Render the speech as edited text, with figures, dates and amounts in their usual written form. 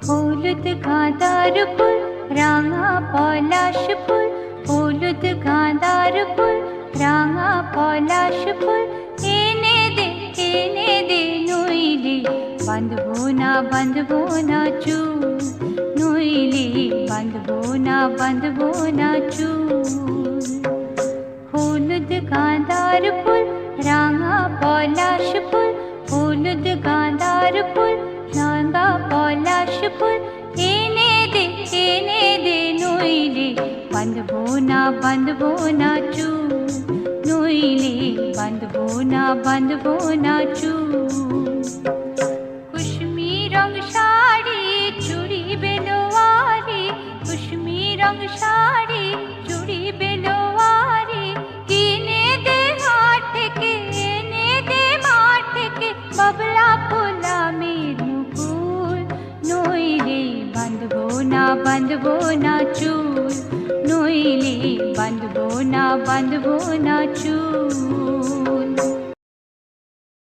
হলুদ গাঁদার ফুল রাঙা পলাশ ফুল, হলুদ গাঁদার ফুল রাঙা পলাশ ফুল, এনে দে নইলে বাঁধবো না চুল, নইলে বাঁধবো না চুল। হলুদ গাঁদার ফুল রাঙা পলাশ ফুল, হলুদ গাঁদার ফুল রাঙা পলাশ ফুল, এনে দে নইলে বাঁধবো না চুল, নইলে বাঁধবো না চুল। কুসুমি রং শাড়ি চুড়ি বেলোয়ারি, কুসুমি রং শাড়ি চুড়ি বেলোয়ারি, কিনে দে হাট থেকে, এনে দে মাঠ থেকে বাবলা ফোলা মের মুকুল, নইলে বাঁধবো না চুল, নইলে বাঁধবো না চুল।